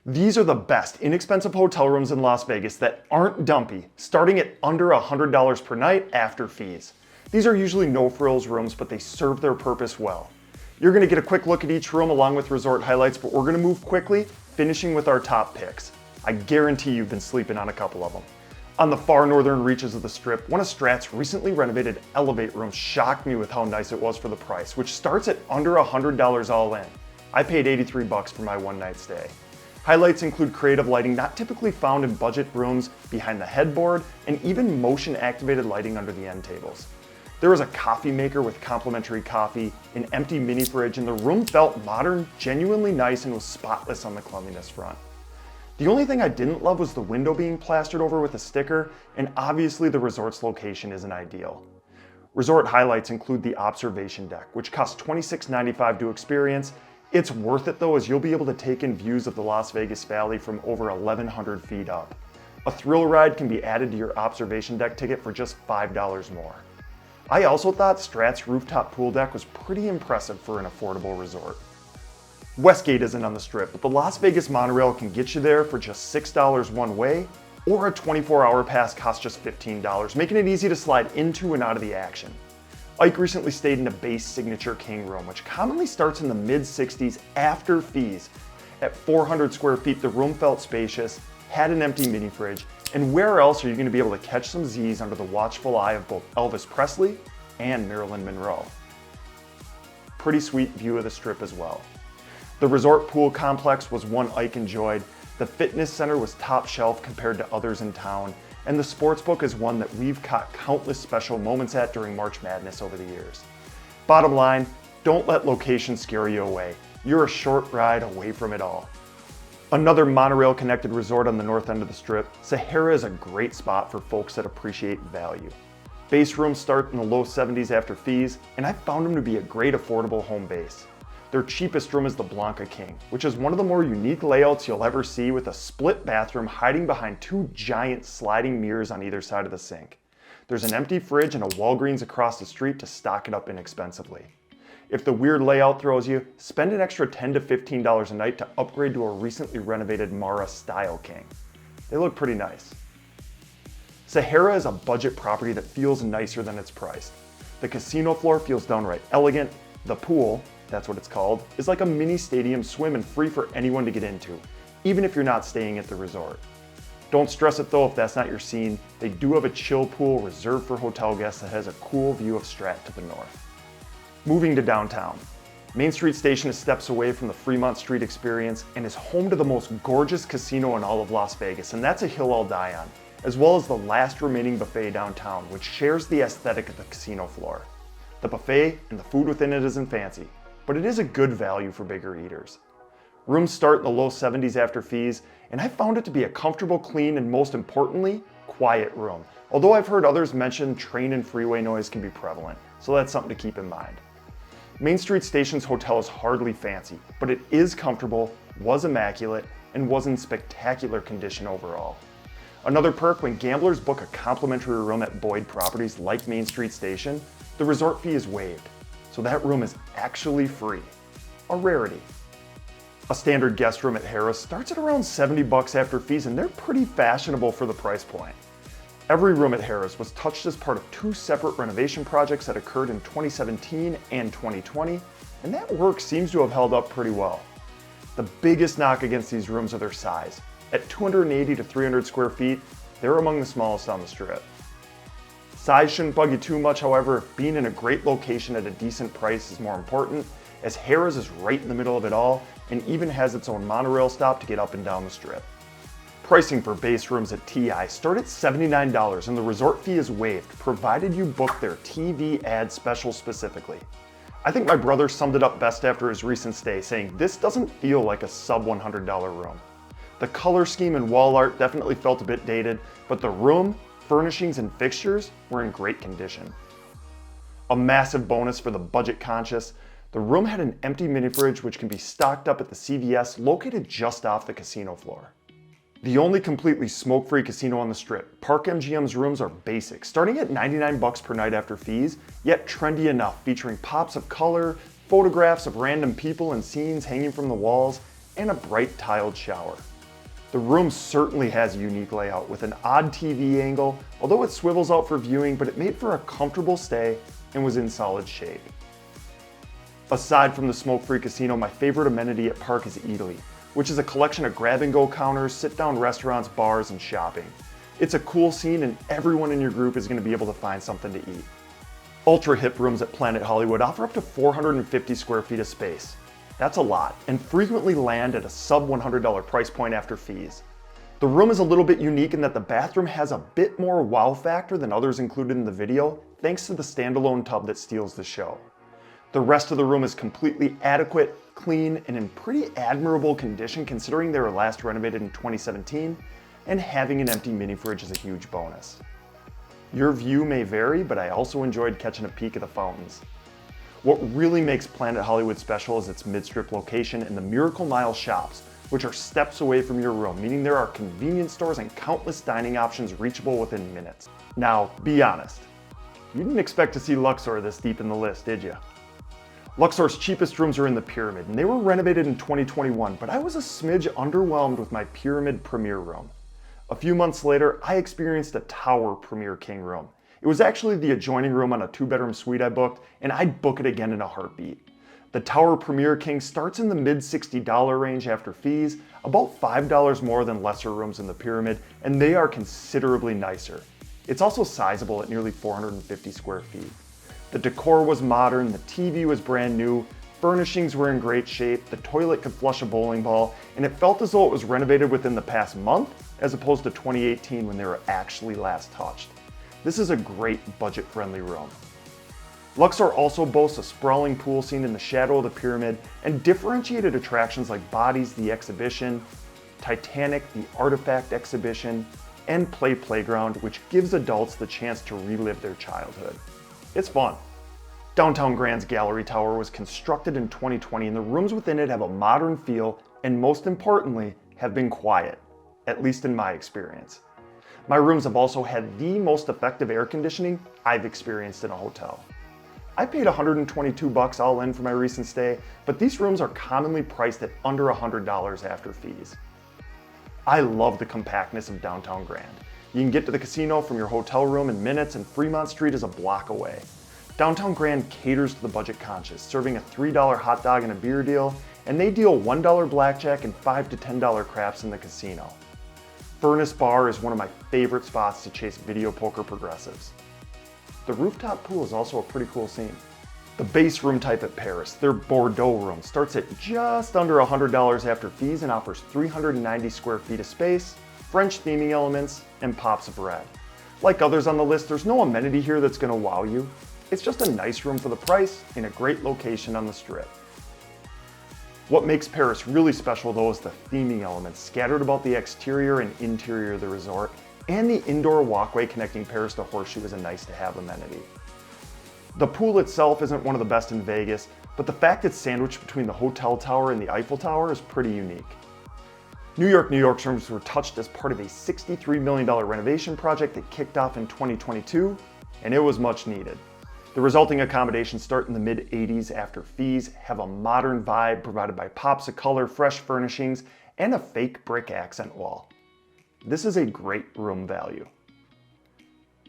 These are the best inexpensive hotel rooms in Las Vegas that aren't dumpy, starting at under $100 per night after fees. These are usually no-frills rooms, but they serve their purpose well. You're gonna get a quick look at each room along with resort highlights, but we're gonna move quickly, finishing with our top picks. I guarantee you've been sleeping on a couple of them. On the far northern reaches of the Strip, one of STRAT's recently renovated Elevate rooms shocked me with how nice it was for the price, which starts at under $100 all in. I paid $83 for my one-night stay. Highlights include creative lighting not typically found in budget rooms behind the headboard, and even motion-activated lighting under the end tables. There was a coffee maker with complimentary coffee, an empty mini fridge, and the room felt modern, genuinely nice, and was spotless on the cleanliness front. The only thing I didn't love was the window being plastered over with a sticker, and obviously the resort's location isn't ideal. Resort highlights include the observation deck, which costs $26.95 to experience. It's worth it though, as you'll be able to take in views of the Las Vegas Valley from over 1,100 feet up. A thrill ride can be added to your observation deck ticket for just $5 more. I also thought STRAT's rooftop pool deck was pretty impressive for an affordable resort. Westgate isn't on the Strip, but the Las Vegas monorail can get you there for just $6 one way, or a 24-hour pass costs just $15, making it easy to slide into and out of the action. Ike recently stayed in a base signature king room, which commonly starts in the mid-60s after fees. At 400 square feet, the room felt spacious, had an empty mini fridge, and where else are you going to be able to catch some Z's under the watchful eye of both Elvis Presley and Marilyn Monroe? Pretty sweet view of the Strip as well. The resort pool complex was one Ike enjoyed, the fitness center was top shelf compared to others in town, and the sportsbook is one that we've caught countless special moments at during March Madness over the years. Bottom line, don't let location scare you away. You're a short ride away from it all. Another monorail-connected resort on the north end of the Strip, Sahara is a great spot for folks that appreciate value. Base rooms start in the low 70s after fees, and I found them to be a great affordable home base. Their cheapest room is the Blanca King, which is one of the more unique layouts you'll ever see, with a split bathroom hiding behind two giant sliding mirrors on either side of the sink. There's an empty fridge and a Walgreens across the street to stock it up inexpensively. If the weird layout throws you, spend an extra $10 to $15 a night to upgrade to a recently renovated Mara Style King. They look pretty nice. Sahara is a budget property that feels nicer than it's priced. The casino floor feels downright elegant. The pool, that's what it's called, is like a mini stadium swim and free for anyone to get into, even if you're not staying at the resort. Don't stress it though if that's not your scene. They do have a chill pool reserved for hotel guests that has a cool view of STRAT to the north. Moving to downtown. Main Street Station is steps away from the Fremont Street experience and is home to the most gorgeous casino in all of Las Vegas, and that's a hill I'll die on, as well as the last remaining buffet downtown, which shares the aesthetic of the casino floor. The buffet and the food within it isn't fancy, but it is a good value for bigger eaters. Rooms start in the low 70s after fees, and I found it to be a comfortable, clean, and most importantly, quiet room. Although I've heard others mention train and freeway noise can be prevalent, so that's something to keep in mind. Main Street Station's hotel is hardly fancy, but it is comfortable, was immaculate, and was in spectacular condition overall. Another perk: when gamblers book a complimentary room at Boyd properties like Main Street Station, the resort fee is waived, so that room is actually free. A rarity. A standard guest room at Harrah starts at around $70 after fees, and they're pretty fashionable for the price point. Every room at Harrah's was touched as part of two separate renovation projects that occurred in 2017 and 2020, and that work seems to have held up pretty well. The biggest knock against these rooms are their size. At 280 to 300 square feet, they're among the smallest on the Strip. Size shouldn't bug you too much, however. Being in a great location at a decent price is more important, as Harrah's is right in the middle of it all and even has its own monorail stop to get up and down the Strip. Pricing for base rooms at TI start at $79, and the resort fee is waived, provided you book their TV ad special specifically. I think my brother summed it up best after his recent stay, saying, "This doesn't feel like a sub $100 room." The color scheme and wall art definitely felt a bit dated, but the room, furnishings, and fixtures were in great condition. A massive bonus for the budget conscious: the room had an empty mini fridge which can be stocked up at the CVS located just off the casino floor. The only completely smoke-free casino on the Strip, Park MGM's rooms are basic, starting at $99 per night after fees, yet trendy enough, featuring pops of color, photographs of random people and scenes hanging from the walls, and a bright tiled shower. The room certainly has a unique layout with an odd TV angle, although it swivels out for viewing, but it made for a comfortable stay and was in solid shape. Aside from the smoke-free casino, my favorite amenity at Park is Eataly, which is a collection of grab-and-go counters, sit-down restaurants, bars, and shopping. It's a cool scene and everyone in your group is going to be able to find something to eat. Ultra hip rooms at Planet Hollywood offer up to 450 square feet of space. That's a lot, and frequently land at a sub $100 price point after fees. The room is a little bit unique in that the bathroom has a bit more wow factor than others included in the video, thanks to the standalone tub that steals the show. The rest of the room is completely adequate, clean, and in pretty admirable condition considering they were last renovated in 2017, and having an empty mini fridge is a huge bonus. Your view may vary, but I also enjoyed catching a peek at the fountains. What really makes Planet Hollywood special is its mid-strip location and the Miracle Mile shops, which are steps away from your room, meaning there are convenience stores and countless dining options reachable within minutes. Now, be honest, you didn't expect to see Luxor this deep in the list, did you? Luxor's cheapest rooms are in the Pyramid, and they were renovated in 2021, but I was a smidge underwhelmed with my Pyramid Premier room. A few months later, I experienced a Tower Premier King room. It was actually the adjoining room on a 2-bedroom suite I booked, and I'd book it again in a heartbeat. The Tower Premier King starts in the mid $60 range after fees, about $5 more than lesser rooms in the Pyramid, and they are considerably nicer. It's also sizable at nearly 450 square feet. The decor was modern, the TV was brand new, furnishings were in great shape, the toilet could flush a bowling ball, and it felt as though it was renovated within the past month, as opposed to 2018 when they were actually last touched. This is a great budget-friendly room. Luxor also boasts a sprawling pool scene in the shadow of the Pyramid and differentiated attractions like Bodies the Exhibition, Titanic the Artifact Exhibition, and Play Playground, which gives adults the chance to relive their childhood. It's fun. Downtown Grand's Gallery Tower was constructed in 2020 and the rooms within it have a modern feel and most importantly, have been quiet, at least in my experience. My rooms have also had the most effective air conditioning I've experienced in a hotel. I paid $122 all in for my recent stay, but these rooms are commonly priced at under $100 after fees. I love the compactness of downtown Grand. You can get to the casino from your hotel room in minutes and Fremont Street is a block away. Downtown Grand caters to the budget conscious, serving a $3 hot dog and a beer deal, and they deal $1 blackjack and $5 to $10 craps in the casino. Furnace Bar is one of my favorite spots to chase video poker progressives. The rooftop pool is also a pretty cool scene. The base room type at Paris, their Bordeaux room, starts at just under $100 after fees and offers 390 square feet of space, French theming elements, and pops of red. Like others on the list, there's no amenity here that's gonna wow you. It's just a nice room for the price in a great location on the Strip. What makes Paris really special though is the theming elements scattered about the exterior and interior of the resort, and the indoor walkway connecting Paris to Horseshoe is a nice to have amenity. The pool itself isn't one of the best in Vegas, but the fact it's sandwiched between the hotel tower and the Eiffel Tower is pretty unique. New York's rooms were touched as part of a $63 million renovation project that kicked off in 2022, and it was much needed. The resulting accommodations start in the mid-80s after fees, have a modern vibe provided by pops of color, fresh furnishings, and a fake brick accent wall. This is a great room value.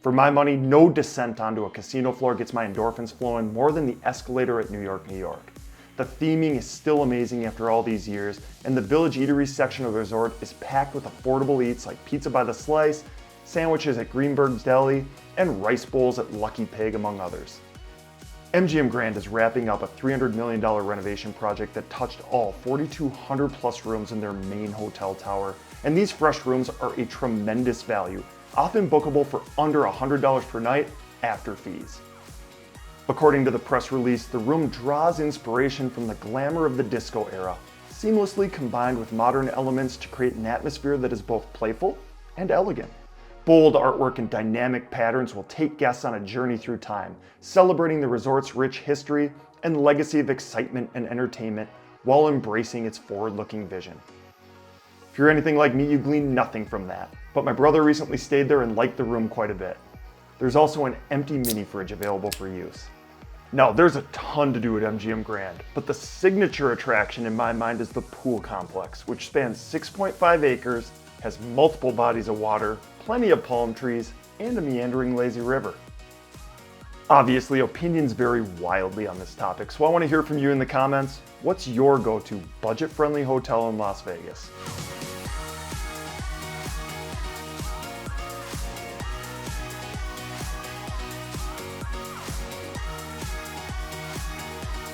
For my money, no descent onto a casino floor gets my endorphins flowing more than the escalator at New York. The theming is still amazing after all these years, and the Village Eatery section of the resort is packed with affordable eats like pizza by the slice, sandwiches at Greenberg's Deli, and rice bowls at Lucky Pig, among others. MGM Grand is wrapping up a $300 million renovation project that touched all 4,200 plus rooms in their main hotel tower, and these fresh rooms are a tremendous value, often bookable for under $100 per night after fees. According to the press release, the room draws inspiration from the glamour of the disco era, seamlessly combined with modern elements to create an atmosphere that is both playful and elegant. Bold artwork and dynamic patterns will take guests on a journey through time, celebrating the resort's rich history and legacy of excitement and entertainment while embracing its forward-looking vision. If you're anything like me, you glean nothing from that, but my brother recently stayed there and liked the room quite a bit. There's also an empty mini fridge available for use. Now, there's a ton to do at MGM Grand, but the signature attraction in my mind is the pool complex, which spans 6.5 acres has multiple bodies of water, plenty of palm trees, and a meandering lazy river. Obviously, opinions vary wildly on this topic, so I want to hear from you in the comments. What's your go-to budget-friendly hotel in Las Vegas?